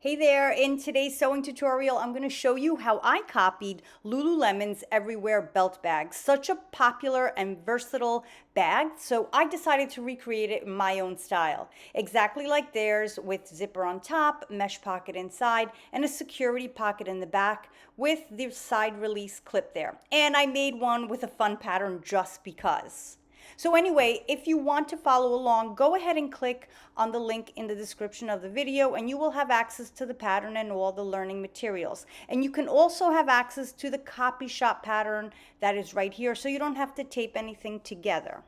Hey there, in today's sewing tutorial, I'm going to show you how I copied Lululemon's Everywhere belt bag. Such a popular and versatile bag, so I decided to recreate it in my own style. Exactly like theirs, with zipper on top, mesh pocket inside, and a security pocket in the back with the side release clip there. And I made one with a fun pattern just because. So anyway, if you want to follow along, go ahead and click on the link in the description of the video and you will have access to the pattern and all the learning materials. And you can also have access to the copy shop pattern that is right here, so you don't have to tape anything together.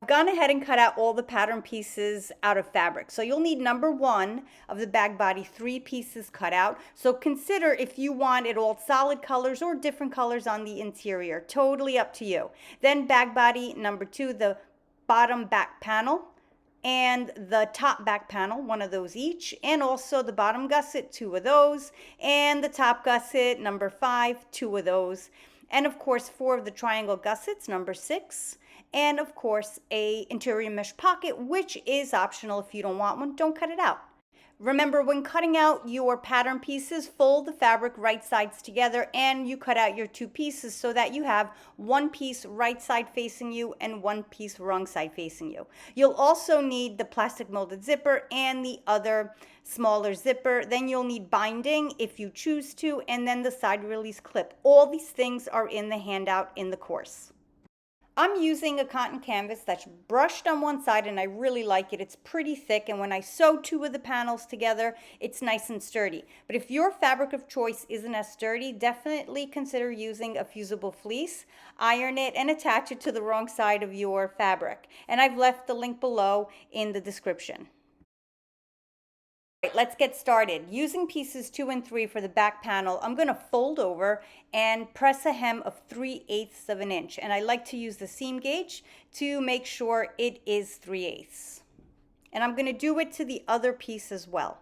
I've gone ahead and cut out all the pattern pieces out of fabric. So you'll need number 1 of the bag body, 3 pieces cut out. So consider if you want it all solid colors or different colors on the interior. Totally up to you. Then bag body number 2, the bottom back panel and the top back panel, 1 of those each, and also the bottom gusset, 2 of those, and the top gusset number 5, 2 of those, and of course 4 of the triangle gussets, number 6, and of course a interior mesh pocket, which is optional. If you don't want one, don't cut it out. Remember, when cutting out your pattern pieces, fold the fabric right sides together and you cut out your 2 pieces so that you have 1 piece right side facing you and 1 piece wrong side facing you. You'll also need the plastic molded zipper and the other smaller zipper. Then you'll need binding if you choose to, and then the side release clip. All these things are in the handout in the course. I'm using a cotton canvas that's brushed on one side and I really like it. It's pretty thick, and when I sew 2 of the panels together, it's nice and sturdy. But if your fabric of choice isn't as sturdy, definitely consider using a fusible fleece. Iron it and attach it to the wrong side of your fabric. And I've left the link below in the description. Right, let's get started. Using pieces 2 and 3 for the back panel, I'm going to fold over and press a hem of 3/8 of an inch. And I like to use the seam gauge to make sure it is 3/8. And I'm going to do it to the other piece as well.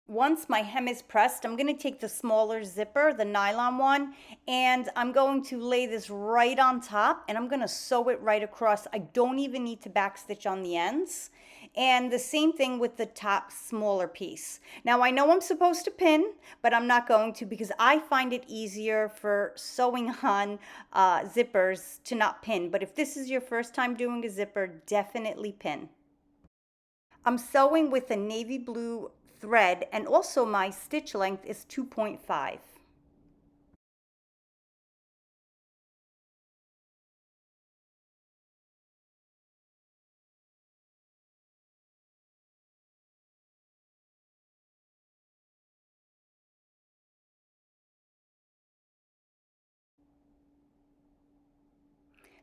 Once my hem is pressed, I'm going to take the smaller zipper, the nylon one, and I'm going to lay this right on top and I'm going to sew it right across. I don't even need to backstitch on the ends. And the same thing with the top smaller piece. Now I know I'm supposed to pin, but I'm not going to because I find it easier for sewing on zippers to not pin. But if this is your first time doing a zipper, definitely pin. I'm sewing with a navy blue thread, and also my stitch length is 2.5.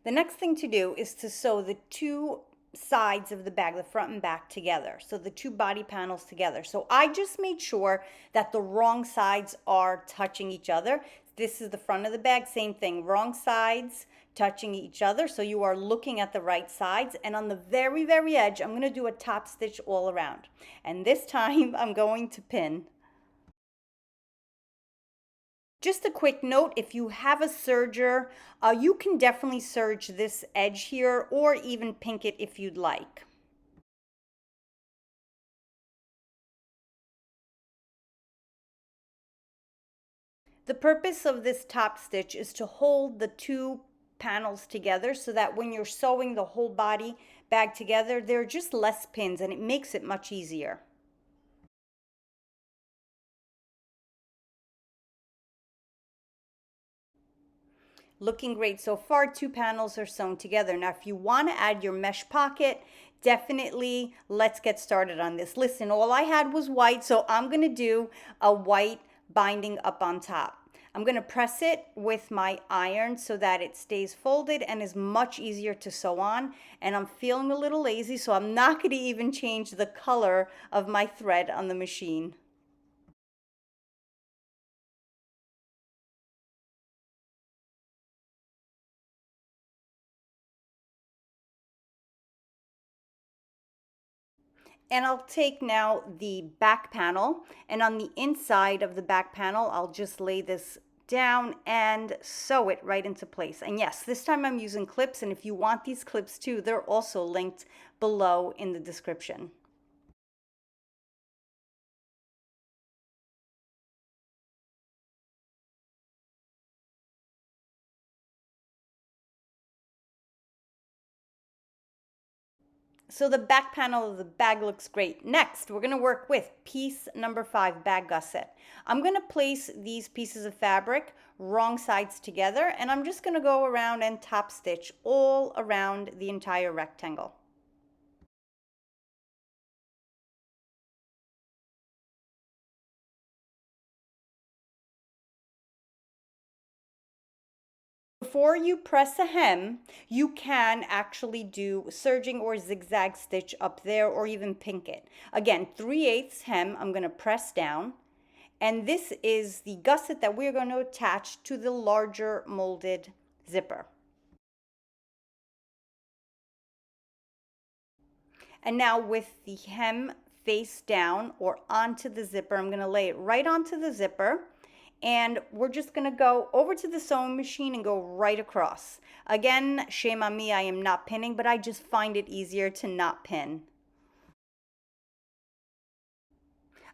The next thing to do is to sew the 2 sides of the bag, the front and back, together. So the 2 body panels together. So I just made sure that the wrong sides are touching each other. This is the front of the bag, same thing, wrong sides touching each other. So you are looking at the right sides, and on the very, very edge, I'm going to do a top stitch all around. And this time I'm going to pin. Just a quick note, if you have a serger, you can definitely serge this edge here or even pink it if you'd like. The purpose of this top stitch is to hold the 2 panels together so that when you're sewing the whole body bag together, there are just less pins and it makes it much easier. Looking great so far. 2 panels are sewn together. Now if you want to add your mesh pocket, definitely let's get started on this. Listen, all I had was white, so I'm going to do a white binding up on top. I'm going to press it with my iron so that it stays folded and is much easier to sew on. And I'm feeling a little lazy, so I'm not going to even change the color of my thread on the machine. And I'll take now the back panel, and on the inside of the back panel, I'll just lay this down and sew it right into place. And yes, this time I'm using clips, and if you want these clips too, they're also linked below in the description. So the back panel of the bag looks great. Next, we're gonna work with piece number 5, bag gusset. I'm gonna place these pieces of fabric wrong sides together, and I'm just gonna go around and top stitch all around the entire rectangle. Before you press a hem, you can actually do serging or zigzag stitch up there or even pink it. Again, 3/8 hem, I'm gonna press down. And this is the gusset that we're going to attach to the larger molded zipper. And now with the hem face down or onto the zipper, I'm going to lay it right onto the zipper. And we're just going to go over to the sewing machine and go right across. Again, shame on me, I am not pinning, but I just find it easier to not pin.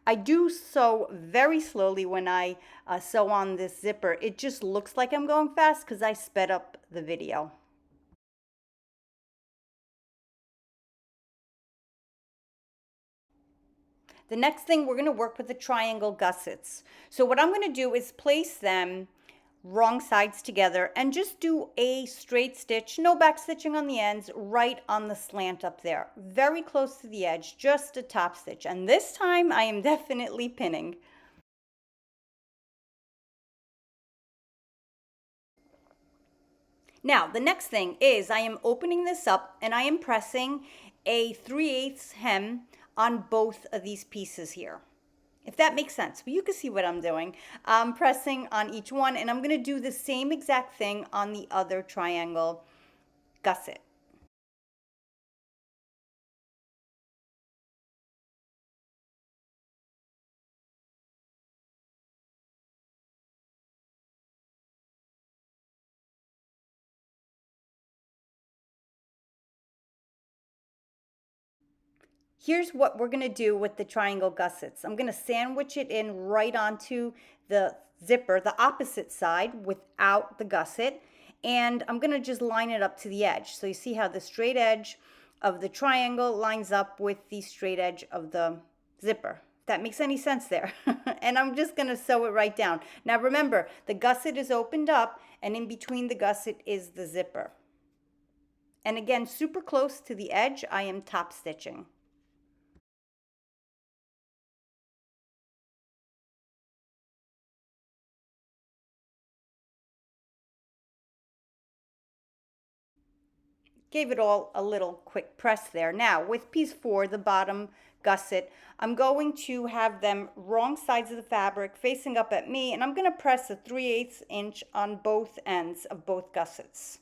I do sew very slowly when I sew on this zipper. It just looks like I'm going fast because I sped up the video. The next thing, we're going to work with the triangle gussets. So what I'm going to do is place them wrong sides together and just do a straight stitch, no back stitching on the ends, right on the slant up there, very close to the edge, just a top stitch. And this time I am definitely pinning. Now, the next thing is I am opening this up and I am pressing a 3/8 hem on both of these pieces here. If that makes sense, but you can see what I'm doing. I'm pressing on each one, and I'm gonna do the same exact thing on the other triangle gusset. Here's what we're gonna do with the triangle gussets. I'm gonna sandwich it in right onto the zipper, the opposite side without the gusset, and I'm gonna just line it up to the edge. So you see how the straight edge of the triangle lines up with the straight edge of the zipper. If that makes any sense there. And I'm just gonna sew it right down. Now remember, the gusset is opened up, and in between the gusset is the zipper. And again, super close to the edge, I am top stitching. Gave it all a little quick press there. Now with piece 4, the bottom gusset, I'm going to have them wrong sides of the fabric facing up at me, and I'm going to press a 3/8 inch on both ends of both gussets.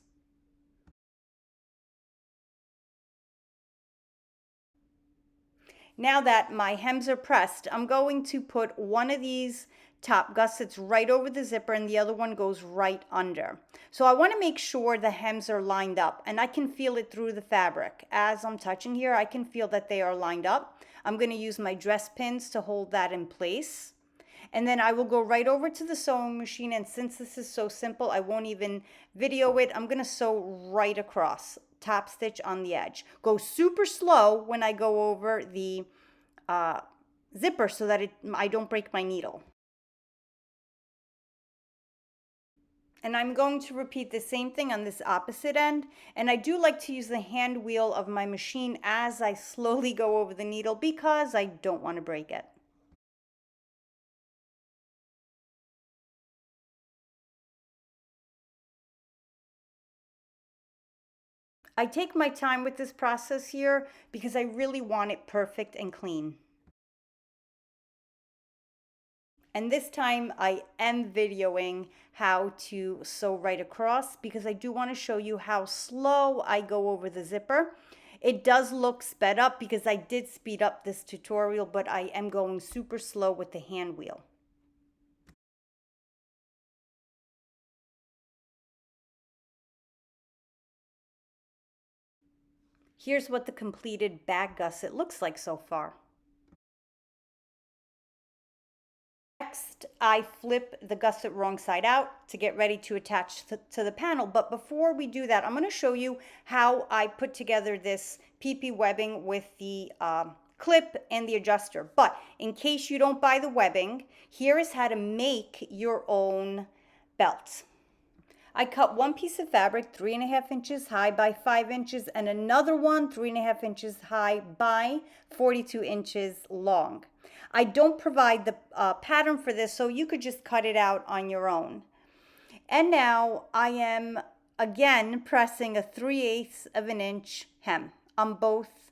Now that my hems are pressed, I'm going to put one of these top gussets right over the zipper and the other one goes right under. So I want to make sure the hems are lined up, and I can feel it through the fabric. As I'm touching here, I can feel that they are lined up. I'm going to use my dress pins to hold that in place. And then I will go right over to the sewing machine, and since this is so simple, I won't even video it. I'm going to sew right across, top stitch on the edge. Go super slow when I go over the zipper so that I don't break my needle. And I'm going to repeat the same thing on this opposite end. And I do like to use the hand wheel of my machine as I slowly go over the needle because I don't want to break it. I take my time with this process here because I really want it perfect and clean. And this time I am videoing how to sew right across because I do want to show you how slow I go over the zipper. It does look sped up because I did speed up this tutorial, but I am going super slow with the hand wheel. Here's what the completed bag gusset looks like so far. Next, I flip the gusset wrong side out to get ready to attach to the panel. But before we do that, I'm going to show you how I put together this PP webbing with the clip and the adjuster. But in case you don't buy the webbing, here is how to make your own belt. I cut one piece of fabric 3.5 inches high by 5 inches and another one 3.5 inches high by 42 inches long. I don't provide the pattern for this, so you could just cut it out on your own. And now I am again pressing a 3/8 of an inch hem on both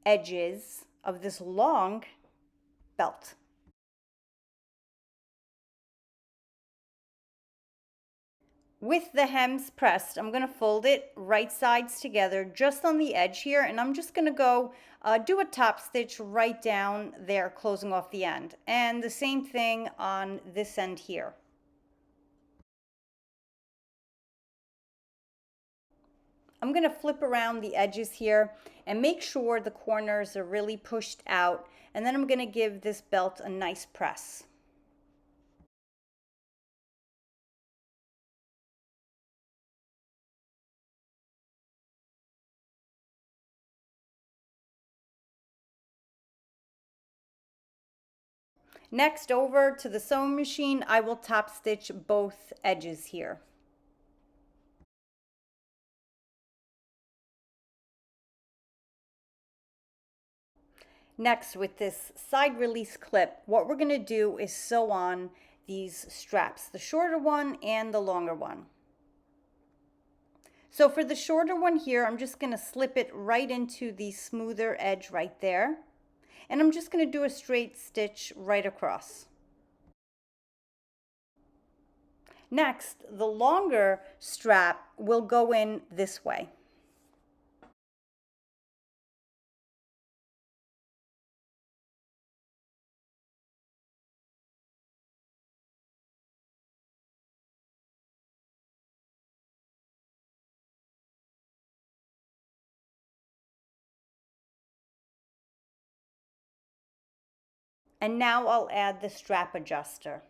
edges of this long belt. With the hems pressed, I'm going to fold it right sides together just on the edge here, and I'm just going to go do a top stitch right down there, closing off the end. And the same thing on this end here. I'm going to flip around the edges here and make sure the corners are really pushed out, and then I'm going to give this belt a nice press. Next, over to the sewing machine, I will top stitch both edges here. Next, with this side release clip, what we're going to do is sew on these straps, the shorter one and the longer one. So for the shorter one here, I'm just going to slip it right into the smoother edge right there. And I'm just going to do a straight stitch right across. Next, the longer strap will go in this way. And now I'll add the strap adjuster.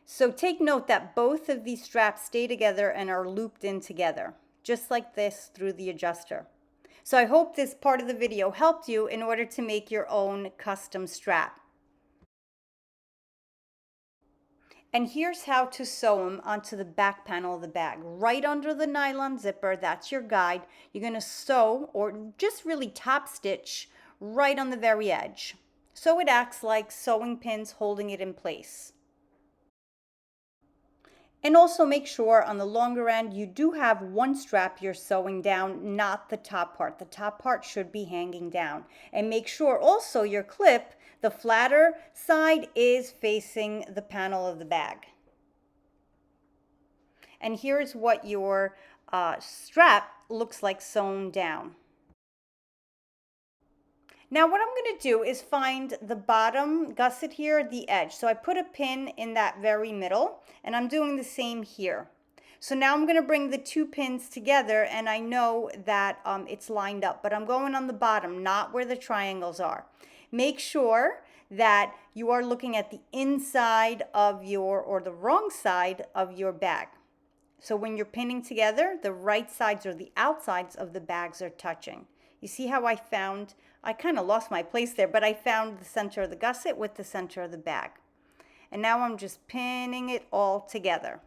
So take note that both of these straps stay together and are looped in together, just like this through the adjuster. So I hope this part of the video helped you in order to make your own custom strap. And here's how to sew them onto the back panel of the bag. Right under the nylon zipper, that's your guide. You're going to sew, or just really top stitch, right on the very edge. So it acts like sewing pins holding it in place. And also make sure on the longer end you do have one strap you're sewing down, not the top part. The top part should be hanging down. And make sure also your clip, the flatter side, is facing the panel of the bag. And here's what your strap looks like sewn down. Now what I'm going to do is find the bottom gusset here, the edge. So I put a pin in that very middle, and I'm doing the same here. So now I'm going to bring the two pins together, and I know that it's lined up, but I'm going on the bottom, not where the triangles are. Make sure that you are looking at the inside of your, or the wrong side of your bag. So when you're pinning together, the right sides or the outsides of the bags are touching. You see how I kind of lost my place there, but I found the center of the gusset with the center of the bag. And now I'm just pinning it all together.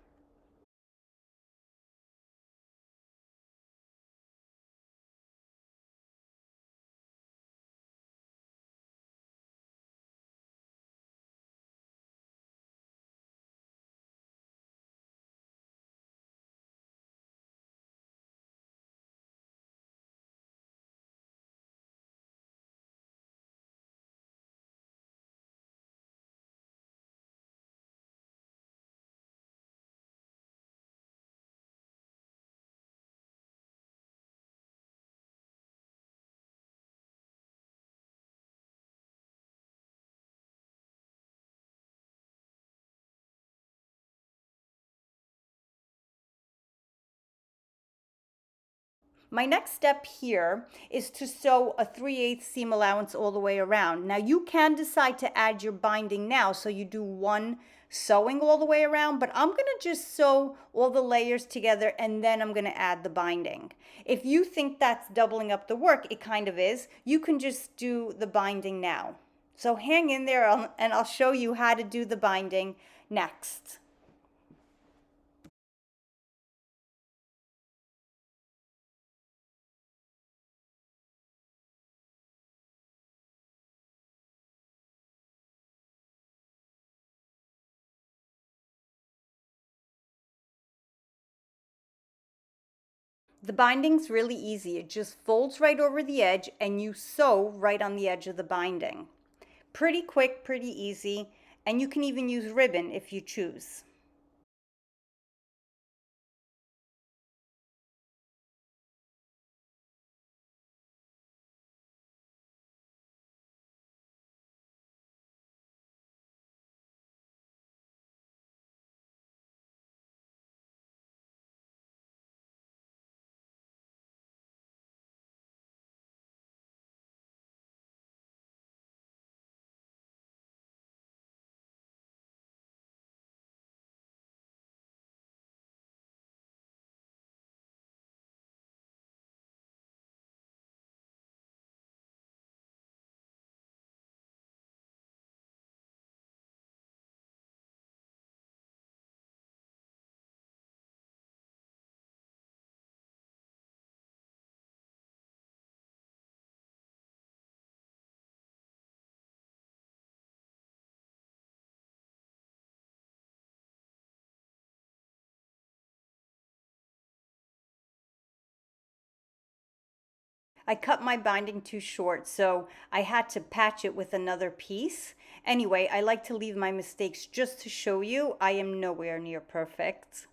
My next step here is to sew a 3/8 seam allowance all the way around. Now you can decide to add your binding now, so you do one sewing all the way around, but I'm gonna just sew all the layers together and then I'm gonna add the binding. If you think that's doubling up the work, it kind of is, you can just do the binding now. So hang in there and I'll show you how to do the binding next. The binding's really easy. It just folds right over the edge and you sew right on the edge of the binding. Pretty quick, pretty easy, and you can even use ribbon if you choose. I cut my binding too short, so I had to patch it with another piece. Anyway, I like to leave my mistakes just to show you I am nowhere near perfect.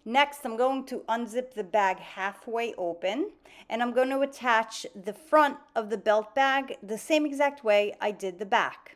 Next, I'm going to unzip the bag halfway open, and I'm going to attach the front of the belt bag the same exact way I did the back.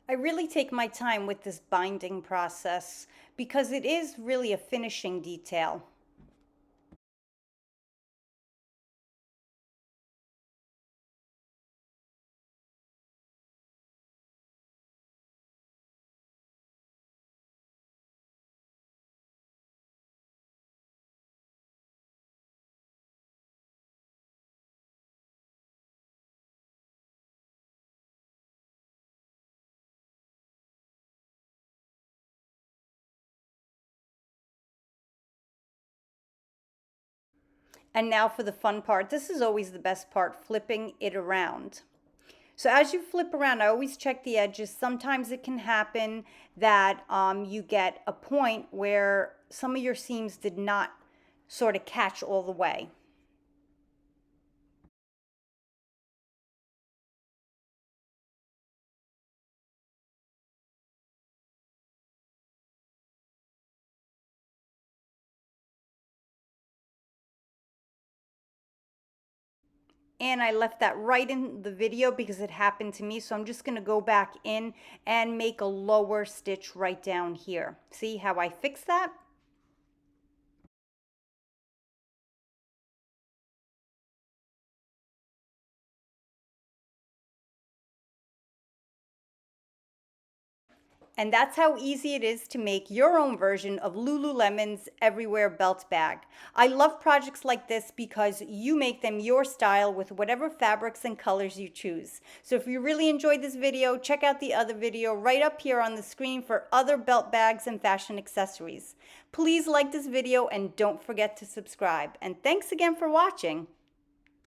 I really take my time with this binding process because it is really a finishing detail. And now for the fun part. This is always the best part, flipping it around. So as you flip around, I always check the edges. Sometimes it can happen that you get a point where some of your seams did not sort of catch all the way. And I left that right in the video because it happened to me. So I'm just going to go back in and make a lower stitch right down here. See how I fixed that? And that's how easy it is to make your own version of Lululemon's Everywhere Belt Bag. I love projects like this because you make them your style with whatever fabrics and colors you choose. So if you really enjoyed this video, check out the other video right up here on the screen for other belt bags and fashion accessories. Please like this video and don't forget to subscribe. And thanks again for watching.